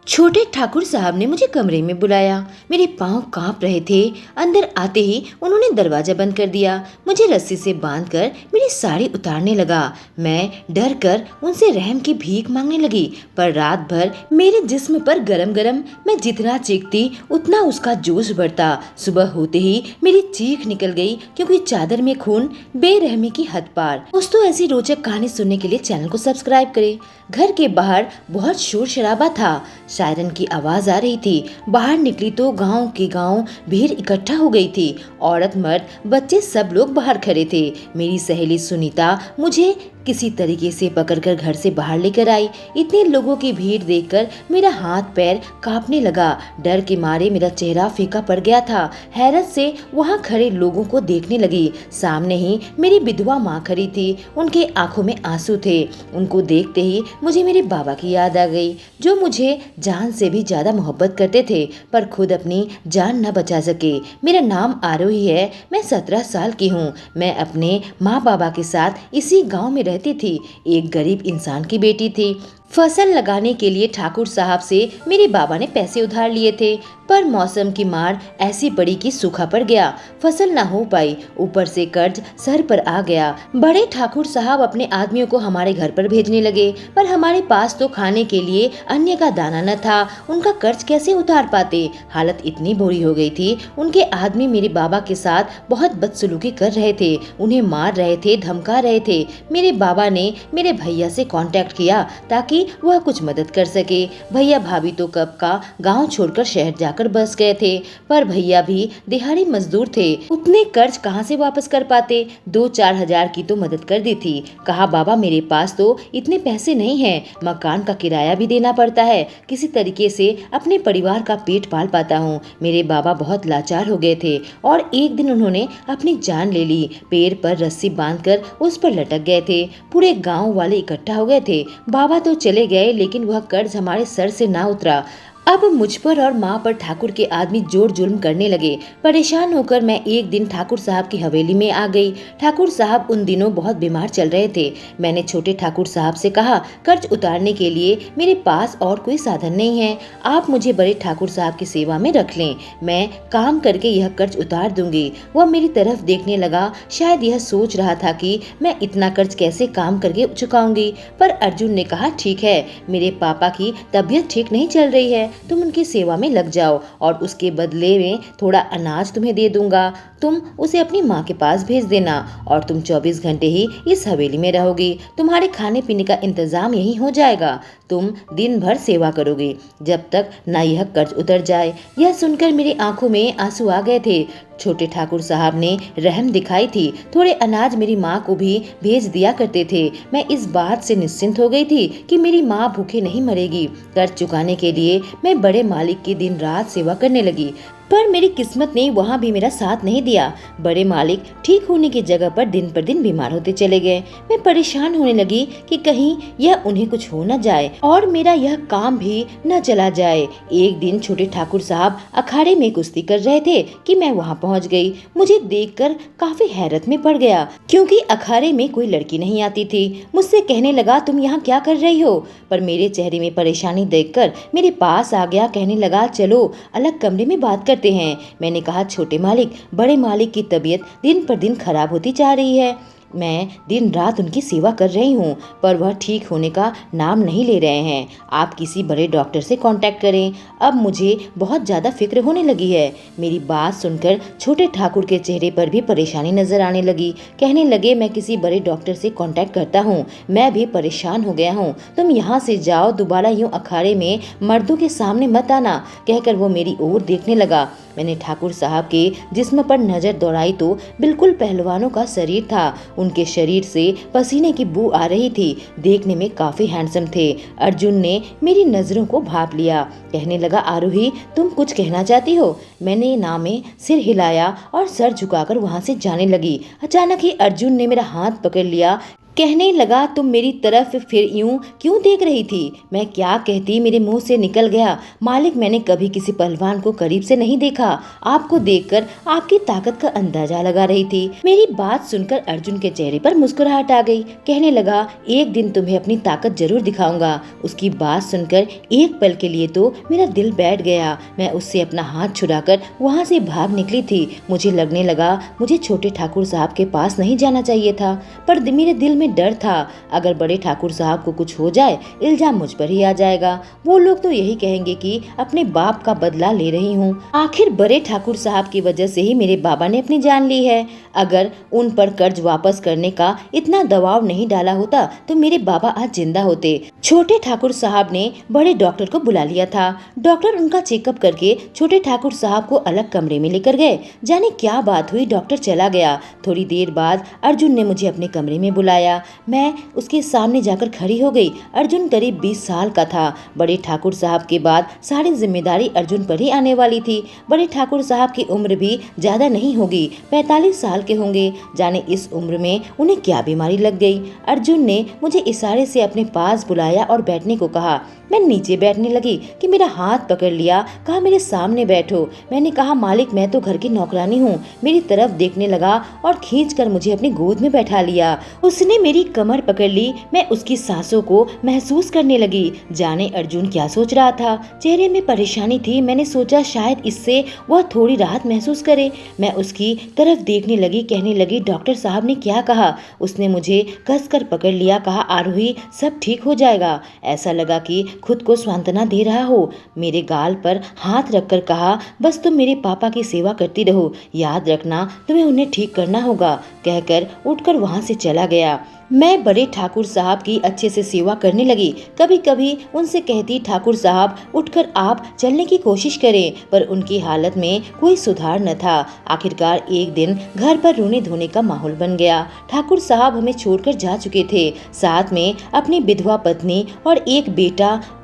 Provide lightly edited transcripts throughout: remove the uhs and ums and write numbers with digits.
छोटे ठाकुर साहब ने मुझे कमरे में बुलाया। मेरे पांव कांप रहे थे। अंदर आते ही उन्होंने दरवाजा बंद कर दिया। मुझे रस्सी से बांधकर मेरी साड़ी उतारने लगा। मैं डर कर उनसे रहम की भीख मांगने लगी, पर रात भर मेरे जिस्म पर गरम गरम मैं जितना चीखती उतना उसका जोश बढ़ता। सुबह होते ही मेरी चीख निकल गई, क्योंकि चादर में खून बेरहमी की हद पार। दोस्तों, ऐसी रोचक कहानी सुनने के लिए चैनल को सब्सक्राइब करें। घर के बाहर बहुत शोर शराबा था। सायरन की आवाज आ रही थी। बाहर निकली तो गांव के गांव भीड़ इकट्ठा हो गई थी। औरत मर्द बच्चे सब लोग बाहर खड़े थे। मेरी सहेली सुनीता मुझे किसी तरीके से पकड़कर घर से बाहर लेकर आई। इतने लोगों की भीड़ देखकर मेरा हाथ पैर कांपने लगा। डर के मारे मेरा चेहरा फीका पड़ गया था। हैरत से वहां खड़े लोगों को देखने लगी। सामने ही मेरी विधवा माँ खड़ी थी। उनके आंखों में आंसू थे। उनको देखते ही मुझे मेरे बाबा की याद आ गई, जो मुझे जान से भी ज्यादा मोहब्बत करते थे, पर खुद अपनी जान न बचा सके। मेरा नाम आरोही है। मैं 17 साल की हूँ। मैं अपने माँ बाबा के साथ इसी गांव में रहती थी। एक गरीब इंसान की बेटी थी। फसल लगाने के लिए ठाकुर साहब से मेरे बाबा ने पैसे उधार लिए थे, पर मौसम की मार ऐसी पड़ी कि सूखा पड़ गया। फसल न हो पाई, ऊपर से कर्ज सर पर आ गया। बड़े ठाकुर साहब अपने आदमियों को हमारे घर पर भेजने लगे, पर हमारे पास तो खाने के लिए अन्य का दाना न था। उनका कर्ज कैसे उतार पाते। हालत इतनी बुरी हो गई थी। उनके आदमी मेरे बाबा के साथ बहुत बदसलूकी कर रहे थे। उन्हें मार रहे थे, धमका रहे थे। मेरे बाबा ने मेरे भैया से कांटेक्ट किया ताकि वह कुछ मदद कर सके। भैया भाभी तो कब का गांव छोड़कर शहर जाकर बस गए थे, पर भैया भी दिहाड़ी मजदूर थे। उतने कर्ज कहां से वापस कर पाते। 2-4 हजार की तो मदद कर दी थी। कहा बाबा मेरे पास तो इतने पैसे नहीं हैं, मकान का किराया भी देना पड़ता है। किसी तरीके से अपने परिवार का पेट पाल पाता हूँ। मेरे बाबा बहुत लाचार हो गए थे और एक दिन उन्होंने अपनी जान ले ली। पैर पर रस्सी बांधकर उस पर लटक गए थे। पूरे गांव वाले इकट्ठा हो गए थे। बाबा तो चले गए, लेकिन वह कर्ज हमारे सर से ना उतरा। अब मुझ पर और माँ पर ठाकुर के आदमी जोर जुल्म करने लगे। परेशान होकर मैं एक दिन ठाकुर साहब की हवेली में आ गई। ठाकुर साहब उन दिनों बहुत बीमार चल रहे थे। मैंने छोटे ठाकुर साहब से कहा, कर्ज उतारने के लिए मेरे पास और कोई साधन नहीं है। आप मुझे बड़े ठाकुर साहब की सेवा में रख लें। मैं काम करके यह कर्ज उतार दूंगी। वह मेरी तरफ देखने लगा। शायद यह सोच रहा था कि मैं इतना कर्ज कैसे काम करके चुकाऊंगी। पर अर्जुन ने कहा, ठीक है, मेरे पापा की तबीयत ठीक नहीं चल रही है, तुम उनकी सेवा में लग जाओ और उसके बदले में थोड़ा अनाज तुम्हें दे दूंगा। तुम उसे अपनी माँ के पास भेज देना और तुम 24 घंटे ही इस हवेली में रहोगी। तुम्हारे खाने पीने का इंतजाम यही हो जाएगा। तुम दिन भर सेवा करोगे जब तक न यह कर्ज उतर जाए। यह सुनकर मेरी आंखों में आंसू आ गए थे। छोटे ठाकुर साहब ने रहम दिखाई थी। थोड़े अनाज मेरी माँ को भी भेज दिया करते थे। मैं इस बात से निश्चिंत हो गई थी कि मेरी माँ भूखे नहीं मरेगी। कर्ज चुकाने के लिए मैं बड़े मालिक की दिन रात सेवा करने लगी, पर मेरी किस्मत ने वहाँ भी मेरा साथ नहीं दिया। बड़े मालिक ठीक होने की जगह पर दिन बीमार होते चले गए। मैं परेशान होने लगी कि कहीं यह उन्हें कुछ हो न जाए और मेरा यह काम भी न चला जाए। एक दिन छोटे ठाकुर साहब अखाड़े में कुश्ती कर रहे थे कि मैं वहाँ पहुँच गई। मुझे देखकर काफी हैरत में पड़ गया, क्योंकि अखाड़े में कोई लड़की नहीं आती थी। मुझसे कहने लगा, तुम यहाँ क्या कर रही हो। पर मेरे चेहरे में परेशानी देखकर मेरे पास आ गया। कहने लगा, चलो अलग कमरे में बात करते हैं। मैंने कहा, छोटे मालिक, बड़े मालिक की तबीयत दिन पर दिन खराब होती जा रही है। मैं दिन रात उनकी सेवा कर रही हूँ, पर वह ठीक होने का नाम नहीं ले रहे हैं। आप किसी बड़े डॉक्टर से कांटेक्ट करें। अब मुझे बहुत ज़्यादा फिक्र होने लगी है। मेरी बात सुनकर छोटे ठाकुर के चेहरे पर भी परेशानी नजर आने लगी। कहने लगे, मैं किसी बड़े डॉक्टर से कांटेक्ट करता हूँ। मैं भी परेशान हो गया हूँ। तुम यहाँ से जाओ, दोबारा यूँ अखाड़े में मर्दों के सामने मत आना। कहकर वो मेरी ओर देखने लगा। मैंने ठाकुर साहब के जिस्म पर नजर दौड़ाई तो बिल्कुल पहलवानों का शरीर था। उनके शरीर से पसीने की बू आ रही थी। देखने में काफी हैंडसम थे। अर्जुन ने मेरी नजरों को भांप लिया। कहने लगा, आरोही, तुम कुछ कहना चाहती हो। मैंने ना में सिर हिलाया और सर झुकाकर वहां से जाने लगी। अचानक ही अर्जुन ने मेरा हाथ पकड़ लिया। कहने लगा, तुम मेरी तरफ फिर यूं क्यों देख रही थी? मैं क्या कहती मेरे मुंह से निकल गया। मालिक, मैंने कभी किसी पहलवान को करीब से नहीं देखा। आपको देखकर आपकी ताकत का अंदाजा लगा रही थी। मेरी बात सुनकर अर्जुन के चेहरे पर मुस्कुराहट आ गई। कहने लगा, एक दिन तुम्हें अपनी ताकत जरूर दिखाऊंगा। उसकी बात सुनकर एक पल के लिए तो मेरा दिल बैठ गया। मैं उससे अपना हाथ छुड़ाकर वहाँ से भाग निकली थी। मुझे लगने लगा मुझे छोटे ठाकुर साहब के पास नहीं जाना चाहिए था, पर मेरे दिल में डर था, अगर बड़े ठाकुर साहब को कुछ हो जाए इल्जाम मुझ पर ही आ जाएगा। वो लोग तो यही कहेंगे कि अपने बाप का बदला ले रही हूँ। आखिर बड़े ठाकुर साहब की वजह से ही मेरे बाबा ने अपनी जान ली है। अगर उन पर कर्ज वापस करने का इतना दबाव नहीं डाला होता तो मेरे बाबा आज जिंदा होते। छोटे ठाकुर साहब ने बड़े डॉक्टर को बुला लिया था। डॉक्टर उनका चेकअप करके छोटे ठाकुर साहब को अलग कमरे में लेकर गए। जाने क्या बात हुई, डॉक्टर चला गया। थोड़ी देर बाद अर्जुन ने मुझे अपने कमरे में बुलाया। मैं उसके सामने जाकर खड़ी हो गई। अर्जुन करीब 20 साल का था। बड़े ठाकुर साहब के बाद सारी जिम्मेदारी अर्जुन पर ही आने वाली थी। बड़े ठाकुर साहब की उम्र भी ज्यादा नहीं होगी, 45 साल के होंगे। जाने इस उम्र में उन्हें क्या बीमारी लग गई। अर्जुन ने मुझे इशारे से अपने पास बुलाया और बैठने को कहा। मैं नीचे बैठने लगी कि मेरा हाथ पकड़ लिया, कहा मेरे सामने बैठो। मैंने कहा, मालिक मैं तो घर की नौकरानी हूँ। मेरी तरफ देखने लगा और खींचकर मुझे अपनी गोद में बैठा लिया। उसने मेरी कमर पकड़ ली। मैं उसकी सांसों को महसूस करने लगी। जाने अर्जुन क्या सोच रहा था। चेहरे में परेशानी थी। मैंने सोचा शायद इससे वह थोड़ी राहत महसूस करे। मैं उसकी तरफ देखने लगी। कहने लगी, डॉक्टर साहब ने क्या कहा? उसने मुझे कसकर पकड़ लिया। कहा, आरोही सब ठीक हो जाएगा। ऐसा लगा कि खुद को सांत्वना दे रहा हो। मेरे गाल पर हाथ रखकर कहा, बस तुम मेरे पापा की सेवा करती रहो, याद रखना तुम्हें उन्हें ठीक करना होगा। कहकर उठकर वहां से चला गया। मैं बड़े ठाकुर साहब की अच्छे से सेवा करने लगी। कभी कभी उनसे कहती, ठाकुर साहब उठकर आप चलने की कोशिश करें, पर उनकी हालत में कोई सुधार न था। आखिरकार एक दिन घर पर रोने धोने का माहौल बन गया। ठाकुर साहब हमें छोड़कर जा चुके थे, साथ में अपनी विधवा पत्नी और एक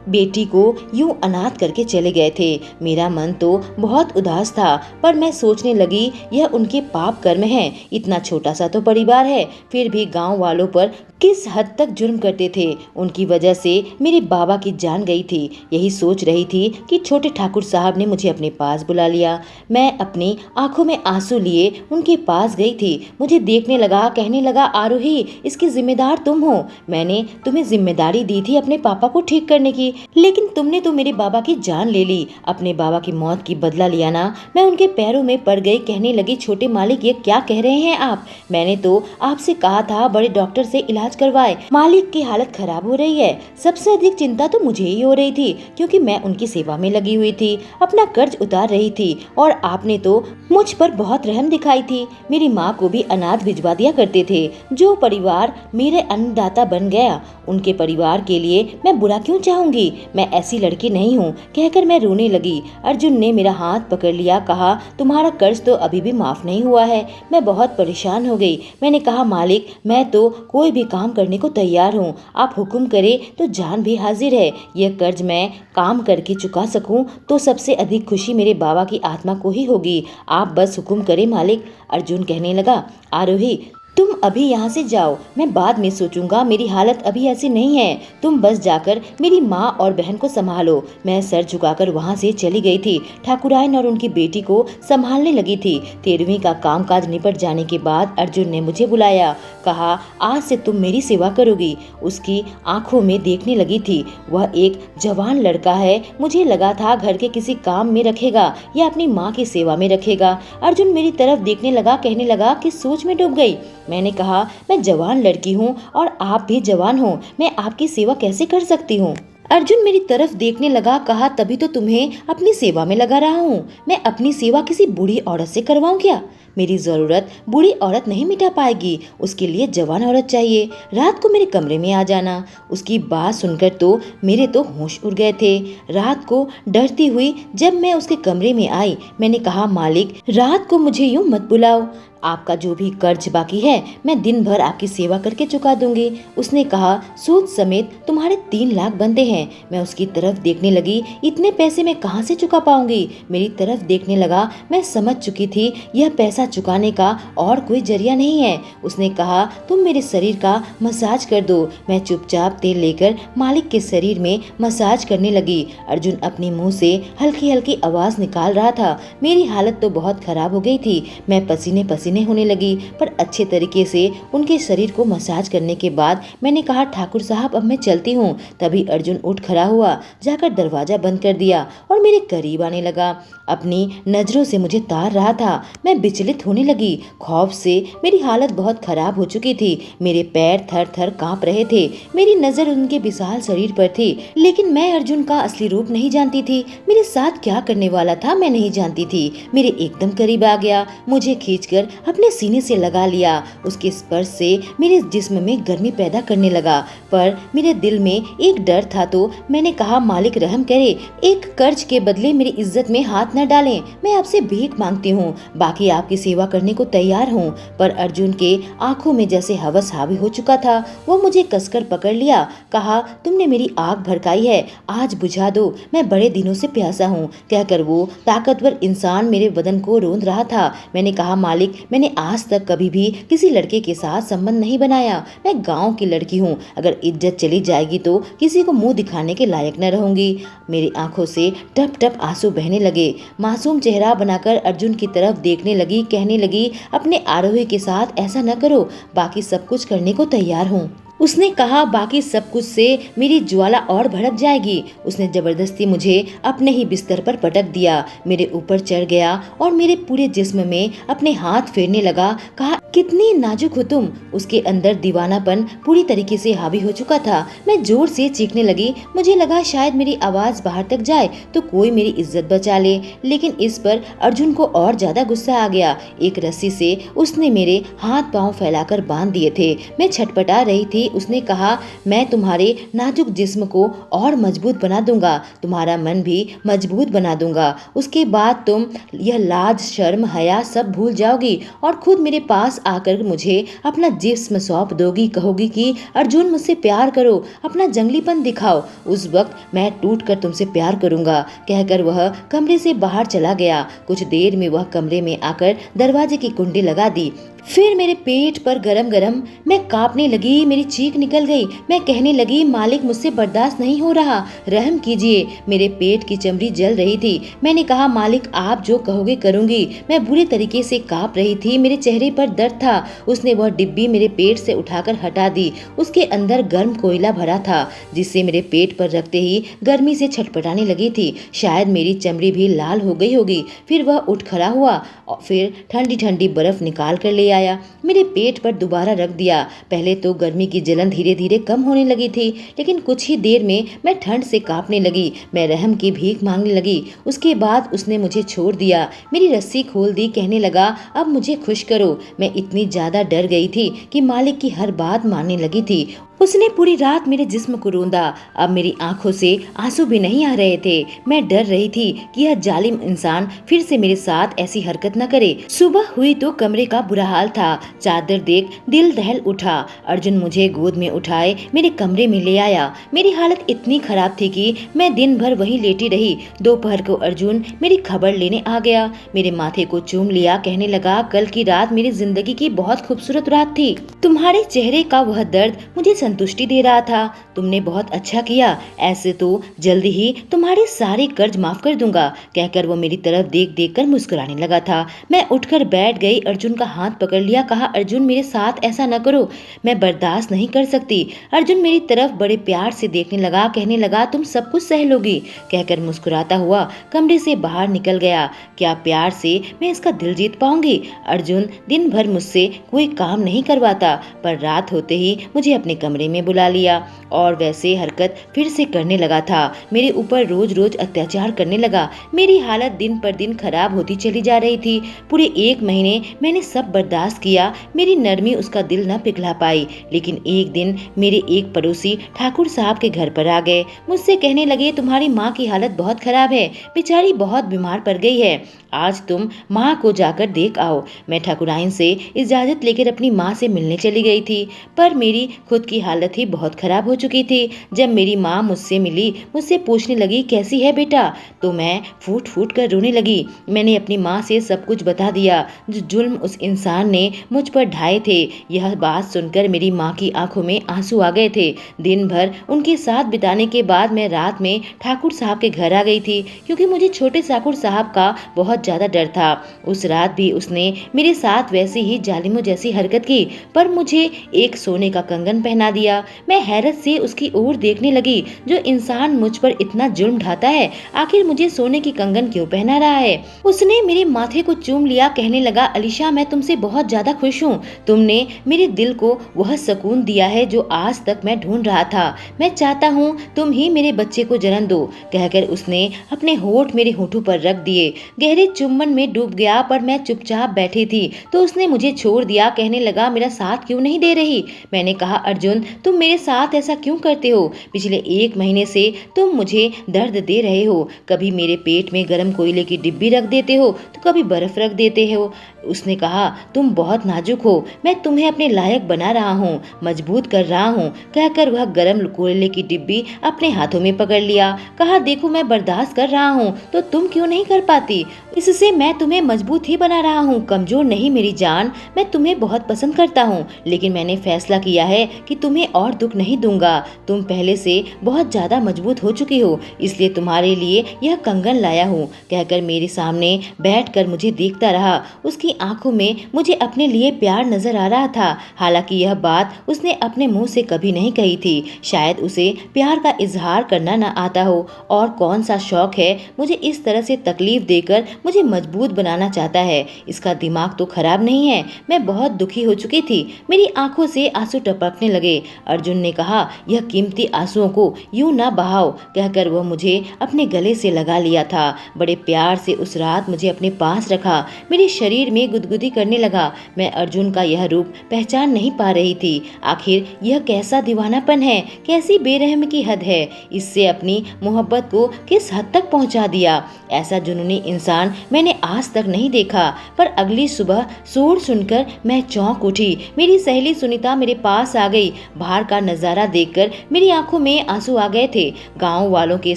बेटी को यूं अनाथ करके चले गए थे। मेरा मन तो बहुत उदास था, पर मैं सोचने लगी यह उनके पाप कर्म हैं। इतना छोटा सा तो परिवार है, फिर भी गांव वालों पर किस हद तक जुर्म करते थे। उनकी वजह से मेरे बाबा की जान गई थी। यही सोच रही थी कि छोटे ठाकुर साहब ने मुझे अपने पास बुला लिया। मैं अपनी आंखों में आंसू लिए उनके पास गई थी। मुझे देखने लगा। कहने लगा, आरोही इसकी जिम्मेदार तुम हो। मैंने तुम्हें जिम्मेदारी दी थी अपने पापा को ठीक करने की, लेकिन तुमने तो मेरे बाबा की जान ले ली। अपने बाबा की मौत की बदला लिया ना। मैं उनके पैरों में पड़ गई। कहने लगी, छोटे मालिक ये क्या कह रहे हैं आप? मैंने तो आपसे कहा था बड़े डॉक्टर से इलाज करवाए। मालिक की हालत खराब हो रही है। सबसे अधिक चिंता तो मुझे ही हो रही थी, क्योंकि मैं उनकी सेवा में लगी हुई थी, अपना कर्ज उतार रही थी, और आपने तो मुझ पर बहुत रहम दिखाई थी। मेरी माँ को भी अनाथ भिजवा दिया करते थे। जो परिवार मेरे अन्नदाता बन गया, उनके परिवार के लिए मैं बुरा क्यों चाहूंगी? मैं ऐसी लड़की नहीं हूँ। कहकर मैं रोने लगी। अर्जुन ने मेरा हाथ पकड़ लिया। कहा, तुम्हारा कर्ज तो अभी भी माफ नहीं हुआ है। मैं बहुत परेशान हो गई। मैंने कहा, मालिक मैं तो कोई भी काम करने को तैयार हूँ। आप हुक्म करें तो जान भी हाजिर है। यह कर्ज मैं काम करके चुका सकूं तो सबसे अधिक खुशी मेरे बाबा की आत्मा को ही होगी। आप बस हुक्म करें मालिक। अर्जुन कहने लगा, आरोही तुम अभी यहाँ से जाओ, मैं बाद में सोचूंगा। मेरी हालत अभी ऐसी नहीं है। तुम बस जाकर मेरी माँ और बहन को संभालो। मैं सर झुकाकर वहाँ से चली गई थी। ठाकुराइन और उनकी बेटी को संभालने लगी थी। 13वीं का कामकाज निपट जाने के बाद अर्जुन ने मुझे बुलाया। कहा, आज से तुम मेरी सेवा करोगी। उसकी आंखों में देखने लगी थी। वह एक जवान लड़का है। मुझे लगा था घर के किसी काम में रखेगा या अपनी माँ की सेवा में रखेगा। अर्जुन मेरी तरफ देखने लगा। कहने लगा कि सोच में डूब गई। मैंने कहा, मैं जवान लड़की हूँ और आप भी जवान हो, मैं आपकी सेवा कैसे कर सकती हूँ? अर्जुन मेरी तरफ देखने लगा। कहा, तभी तो तुम्हें अपनी सेवा में लगा रहा हूँ। मैं अपनी सेवा किसी बूढ़ी औरत से करवाऊँ क्या? मेरी जरूरत बूढ़ी औरत नहीं मिटा पाएगी, उसके लिए जवान औरत चाहिए। रात को मेरे कमरे में आ जाना। उसकी बात सुनकर तो मेरे तो होश उड़ गए थे। रात को डरती हुई जब मैं उसके कमरे में आई, मैंने कहा, मालिक रात को मुझे यूं मत बुलाओ। आपका जो भी कर्ज बाकी है मैं दिन भर आपकी सेवा करके चुका दूंगी। उसने कहा, सूद समेत तुम्हारे 3 लाख बनते हैं। मैं उसकी तरफ देखने लगी, इतने पैसे मैं कहाँ से चुका पाऊंगी। मेरी तरफ देखने लगा, मैं समझ चुकी थी यह पैसा चुकाने का और कोई जरिया नहीं है। उसने कहा, तुम मेरे शरीर का मसाज कर दो। मैं चुपचाप तेल लेकर मालिक के शरीर में मसाज करने लगी। अर्जुन अपने मुंह से हल्की हल्की आवाज निकाल रहा था। मेरी हालत तो बहुत खराब हो गई थी। मैं पसीने पसीने होने लगी, पर अच्छे तरीके से उनके शरीर को मसाज करने के बाद मैंने कहा, ठाकुर साहब अब मैं चलती हूँ। तभी अर्जुन उठ खड़ा हुआ, जाकर दरवाजा बंद कर दिया और मेरे करीब आने लगा। अपनी नजरों से मुझे तार रहा था। मैं विचलित होने लगी। खौफ से मेरी हालत बहुत खराब हो चुकी थी। मेरे पैर थर थर कांप रहे थे। मेरी नजर उनके विशाल शरीर पर थी, लेकिन मैं अर्जुन का असली रूप नहीं जानती थी। मेरे साथ क्या करने वाला था मैं नहीं जानती थी। मेरे एकदम करीब आ गया, मुझे खींचकर अपने सीने से लगा लिया। उसके स्पर्श से मेरे जिस्म में गर्मी पैदा करने लगा, पर मेरे दिल में एक डर था। तो मैंने कहा, मालिक रहम करे, एक कर्ज के बदले मेरी इज्जत में हाथ न डालें। मैं आपसे भीख मांगती हूँ, बाकी आपकी सेवा करने को तैयार हूँ। पर अर्जुन के आंखों में जैसे हवस हावी हो चुका था। वो मुझे कसकर पकड़ लिया। कहा, तुमने मेरी आग भड़काई है, आज बुझा दो, मैं बड़े दिनों से प्यासा हूँ। कहकर वो ताकतवर इंसान मेरे बदन को रोंद रहा था। मैंने कहा, मालिक, मैंने आज तक कभी भी किसी लड़के के साथ संबंध नहीं बनाया। मैं गाँव की लड़की हूँ, अगर इज्जत चली जाएगी तो किसी को मुंह दिखाने के लायक न रहूंगी। मेरी आंखों से टप टप आंसू बहने लगे। मासूम चेहरा बनाकर अर्जुन की तरफ देखने लगी, कहने लगी, अपने आरोही के साथ ऐसा न करो, बाकी सब कुछ करने को तैयार हूँ। उसने कहा, बाकी सब कुछ से मेरी ज्वाला और भड़क जाएगी। उसने जबरदस्ती मुझे अपने ही बिस्तर पर पटक दिया, मेरे ऊपर चढ़ गया और मेरे पूरे जिस्म में अपने हाथ फेरने लगा। कहा, कितनी नाजुक हो तुम। उसके अंदर दीवानापन पूरी तरीके से हावी हो चुका था। मैं जोर से चीखने लगी। मुझे लगा शायद मेरी आवाज बाहर तक जाए तो कोई मेरी इज्जत बचा ले, लेकिन इस पर अर्जुन को और ज्यादा गुस्सा आ गया। एक रस्सी से उसने मेरे हाथ पांव फैलाकर बांध दिए थे। मैं छटपटा रही थी। उसने कहा, मैं तुम्हारे नाजुक जिस्म को और मजबूत बना दूंगा, तुम्हारा मन भी मजबूत बना दूंगा। उसके बाद तुम यह लाज शर्म हया सब भूल जाओगी और खुद मेरे पास आकर मुझे अपना जिस्म सौंप दोगी। कहोगी कि अर्जुन, मुझसे प्यार करो, अपना जंगलीपन दिखाओ, उस वक्त मैं टूट कर तुमसे प्यार करूंगा। कहकर वह कमरे से बाहर चला गया। कुछ देर में वह कमरे में आकर दरवाजे की कुंडी लगा दी। फिर मेरे पेट पर गरम गरम मैं कांपने लगी, मेरी चीख निकल गई। मैं कहने लगी, मालिक, मुझसे बर्दाश्त नहीं हो रहा, रहम कीजिए। मेरे पेट की चमड़ी जल रही थी। मैंने कहा, मालिक, आप जो कहोगे करूंगी। मैं बुरी तरीके से कांप रही थी, मेरे चेहरे पर दर्द था। उसने वह डिब्बी मेरे पेट से उठाकर हटा दी। उसके अंदर गर्म कोयला भरा था, जिससे मेरे पेट पर रखते ही गर्मी से छटपटाने लगी थी। शायद मेरी चमड़ी भी लाल हो गई होगी। फिर वह उठ खड़ा हुआ और फिर ठंडी ठंडी बर्फ निकाल कर ले आया, मेरे पेट पर दोबारा रख दिया। पहले तो गर्मी की जलन धीरे धीरे कम होने लगी थी, लेकिन कुछ ही देर में मैं ठंड से कांपने लगी। मैं रहम की भीख मांगने लगी। उसके बाद उसने मुझे छोड़ दिया, मेरी रस्सी खोल दी। कहने लगा, अब मुझे खुश करो। मैं इतनी ज्यादा डर गई थी कि मालिक की हर बात मानने लगी थी। उसने पूरी रात मेरे जिस्म को रोंदा। अब मेरी आंखों से आंसू भी नहीं आ रहे थे। मैं डर रही थी कि यह जालिम इंसान फिर से मेरे साथ ऐसी हरकत न करे। सुबह हुई तो कमरे का बुरा हाल था। चादर देख दिल दहल उठा। अर्जुन मुझे गोद में उठाए मेरे कमरे में ले आया। मेरी हालत इतनी खराब थी कि मैं दिन भर वहीं लेटी रही। दोपहर को अर्जुन मेरी खबर लेने आ गया, मेरे माथे को चूम लिया। कहने लगा, कल की रात मेरी जिंदगी की बहुत खूबसूरत रात थी। तुम्हारे चेहरे का वह दर्द मुझे संतुष्टि दे रहा था। तुमने बहुत अच्छा किया, ऐसे तो जल्दी ही तुम्हारे सारे कर्ज माफ कर दूंगा। कहकर वो मेरी तरफ देख देख कर मुस्कुराने लगा था। मैं उठकर बैठ गई, अर्जुन का हाथ पकड़ लिया। कहा, अर्जुन, मेरे साथ ऐसा न करो, मैं बर्दाश्त नहीं कर सकती। अर्जुन मेरी तरफ बड़े प्यार से देखने लगा। कहने लगा, तुम सब कुछ सह लोगी। कहकर मुस्कुराता हुआ कमरे से बाहर निकल गया। क्या प्यार से मैं इसका दिल जीत पाऊंगी? अर्जुन दिन भर मुझसे कोई काम नहीं करवाता, पर रात होते ही मुझे अपने कमरे में बुला लिया और वैसे हरकत फिर से करने लगा था। मेरे ऊपर रोज रोज अत्याचार करने लगा। मेरी हालत दिन पर दिन खराब होती चली जा रही थी। पूरे 1 महीने मैंने सब बर्दाश्त किया, मेरी नरमी उसका दिल न पिघला पाई। लेकिन एक दिन मेरे एक पड़ोसी ठाकुर साहब के घर पर आ गए। मुझसे कहने लगे, तुम्हारी माँ की हालत बहुत खराब है, बेचारी बहुत बीमार पड़ गई है। आज तुम माँ को जाकर देख आओ। मैं ठाकुराइन से इजाज़त लेकर अपनी माँ से मिलने चली गई थी, पर मेरी खुद की हालत ही बहुत खराब हो चुकी थी। जब मेरी माँ मुझसे मिली, मुझसे पूछने लगी कैसी है बेटा, तो मैं फूट फूट कर रोने लगी। मैंने अपनी माँ से सब कुछ बता दिया जो जुल्म उस इंसान ने मुझ पर ढाए थे। यह बात सुनकर मेरी माँ की आंखों में आंसू आ गए थे। दिन भर उनके साथ बिताने के बाद मैं रात में ठाकुर साहब के घर आ गई थी, क्योंकि मुझे छोटे ठाकुर साहब का बहुत ज़्यादा डर था। उस रात भी उसने मेरे साथ वैसे ही जालिमों जैसी हरकत की, पर मुझे एक सोने का कंगन पहना दिया। मैं हैरत से उसकी ओर देखने लगी। जो इंसान मुझ पर इतना जुल्म ढाता है, आखिर मुझे सोने की कंगन क्यों पहना रहा है? उसने मेरे माथे को चूम लिया, कहने लगा अलीशा, मैं तुमसे बहुत ज्यादा खुश हूँ। तुमने मेरे दिल को वह सुकून दिया है जो आज तक मैं ढूंढ रहा था। मैं चाहता हूँ तुम ही मेरे बच्चे को जन्म दो। कहकर उसने अपने होठ मेरे होठों पर रख दिए। गहरे चुम्बन में डूब गया, पर मैं चुपचाप बैठी थी तो उसने मुझे छोड़ दिया। कहने लगा मेरा साथ क्यों नहीं दे रही? मैंने कहा अर्जुन, तुम मेरे साथ ऐसा क्यों करते हो? पिछले 1 महीने से तुम मुझे दर्द दे रहे हो। कभी मेरे पेट में गर्म कोयले की डिब्बी रख देते हो तो कभी बर्फ रख देते हो। उसने कहा तुम बहुत नाजुक हो, मैं तुम्हें अपने लायक बना रहा हूँ, मजबूत कर रहा हूँ। कहकर वह गर्म कोयले की डिब्बी अपने हाथों में पकड़ लिया। कहा देखो मैं बर्दाश्त कर रहा हूँ तो तुम क्यों नहीं कर पाती? इससे मैं तुम्हें मजबूत ही बना रहा हूँ, कमजोर नहीं मेरी जान। मैं तुम्हें बहुत पसंद करता हूँ, लेकिन मैंने फैसला किया है कि तुम्हें और दुख नहीं दूंगा। तुम पहले से बहुत ज्यादा मजबूत हो चुकी हो, इसलिए तुम्हारे लिए यह कंगन लाया हूँ। कहकर मेरे सामने बैठकर मुझे देखता रहा। उसकी आंखों में मुझे अपने लिए प्यार नजर आ रहा था। हालांकि यह बात उसने अपने मुंह से कभी नहीं कही थी। शायद उसे प्यार का इजहार करना न आता हो, और कौन सा शौक है मुझे इस तरह से तकलीफ देकर मुझे मजबूत बनाना चाहता है। इसका दिमाग तो खराब नहीं है। मैं बहुत दुखी हो चुकी थी। मेरी आंखों से आंसू टपकने लगे। अर्जुन ने कहा यह कीमती आंसुओं को यूं ना बहाओ। कहकर वह मुझे अपने गले से लगा लिया था। बड़े प्यार से उस रात मुझे अपने पास रखा। मेरे शरीर में गुदगुदी करने लगा। मैं अर्जुन का यह रूप पहचान नहीं पा रही थी। आखिर यह कैसा दीवानापन है, कैसी बेरहमी की हद है। इससे अपनी मोहब्बत को किस हद तक पहुंचा दिया। ऐसा जुनूनी इंसान मैंने आज तक नहीं देखा। पर अगली सुबह शोर सुनकर मैं चौंक उठी। मेरी सहेली सुनीता मेरे पास आ गई। बाहर का नजारा देखकर मेरी आंखों में आंसू आ गए थे। गांव वालों के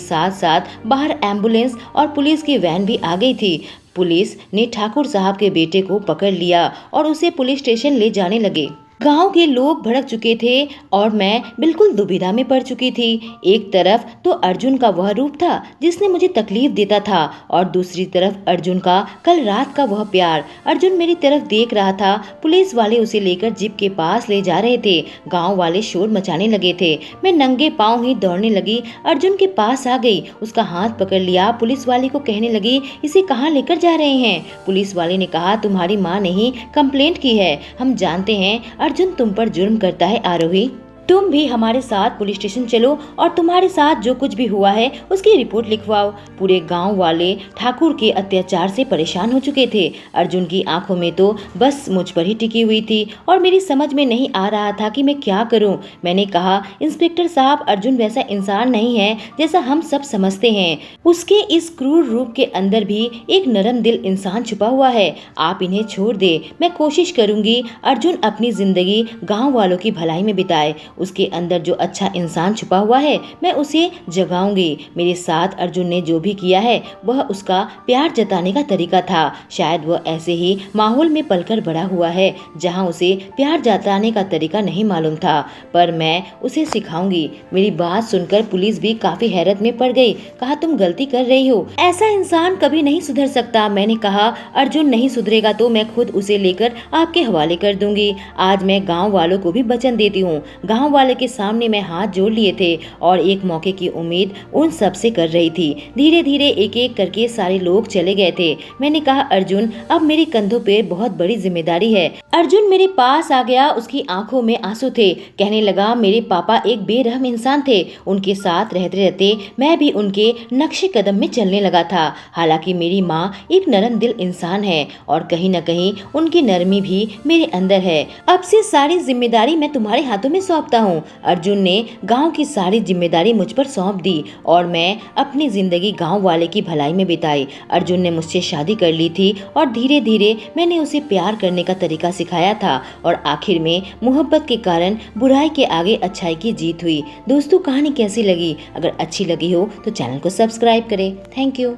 साथ साथ बाहर एम्बुलेंस और पुलिस की वैन भी आ गई थी। पुलिस ने ठाकुर साहब के बेटे को पकड़ लिया और उसे पुलिस स्टेशन ले जाने लगे। गांव के लोग भड़क चुके थे और मैं बिल्कुल दुविधा में पड़ चुकी थी। एक तरफ तो अर्जुन का वह रूप था जिसने मुझे तकलीफ देता था, और दूसरी तरफ अर्जुन का कल रात का वह प्यार। अर्जुन मेरी तरफ देख रहा था। पुलिस वाले उसे लेकर जीप के पास ले जा रहे थे। गांव वाले शोर मचाने लगे थे। मैं नंगे पांव ही दौड़ने लगी। अर्जुन के पास आ गई, उसका हाथ पकड़ लिया। पुलिस वाले को कहने लगी इसे कहाँ लेकर जा रहे हैं? पुलिस वाले ने कहा तुम्हारी माँ ने ही कंप्लेंट की है। हम जानते हैं अर्जुन तुम पर जुर्म करता है आरोही। तुम भी हमारे साथ पुलिस स्टेशन चलो और तुम्हारे साथ जो कुछ भी हुआ है उसकी रिपोर्ट लिखवाओ। पूरे गांव वाले ठाकुर के अत्याचार से परेशान हो चुके थे। अर्जुन की आंखों में तो बस मुझ पर ही टिकी हुई थी और मेरी समझ में नहीं आ रहा था कि मैं क्या करूं। मैंने कहा इंस्पेक्टर साहब, अर्जुन वैसा इंसान नहीं है जैसा हम सब समझते हैं। उसके इस क्रूर रूप के अंदर भी एक नरम दिल इंसान छुपा हुआ है। आप इन्हें छोड़ दे। मैं कोशिश करूंगी अर्जुन अपनी जिंदगी गाँव वालों की भलाई में बिताए। उसके अंदर जो अच्छा इंसान छुपा हुआ है मैं उसे जगाऊंगी। मेरे साथ अर्जुन ने जो भी किया है वह उसका प्यार जताने का तरीका था। शायद वह ऐसे ही माहौल में पलकर बड़ा हुआ है जहां उसे प्यार जताने का तरीका नहीं मालूम था, पर मैं उसे सिखाऊंगी। मेरी बात सुनकर पुलिस भी काफी हैरत में पड़ गई। कहा तुम गलती कर रही हो, ऐसा इंसान कभी नहीं सुधर सकता। मैंने कहा अर्जुन नहीं सुधरेगा तो मैं खुद उसे लेकर आपके हवाले कर दूंगी। आज मैं गाँव वालों को भी वचन देती हूँ। गाँव वाले के सामने मैं हाथ जोड़ लिए थे और एक मौके की उम्मीद उन सब से कर रही थी। धीरे धीरे एक एक करके सारे लोग चले गए थे। मैंने कहा अर्जुन अब मेरे कंधों पे बहुत बड़ी जिम्मेदारी है। अर्जुन मेरे पास आ गया। उसकी आंखों में आंसू थे। कहने लगा मेरे पापा एक बेरहम इंसान थे। उनके साथ रहते रहते मैं भी उनके नक्शे कदम में चलने लगा था। हालांकि मेरी माँ एक नरम दिल इंसान है और कहीं न कहीं उनकी नरमी भी मेरे अंदर है। अब से सारी जिम्मेदारी मैं तुम्हारे हाथों में सौंपता सकता हूँ। अर्जुन ने गांव की सारी जिम्मेदारी मुझ पर सौंप दी और मैं अपनी जिंदगी गांव वाले की भलाई में बिताई। अर्जुन ने मुझसे शादी कर ली थी और धीरे धीरे मैंने उसे प्यार करने का तरीका सिखाया था और आखिर में मोहब्बत के कारण बुराई के आगे अच्छाई की जीत हुई। दोस्तों, कहानी कैसी लगी? अगर अच्छी लगी हो तो चैनल को सब्सक्राइब करें। Thank you.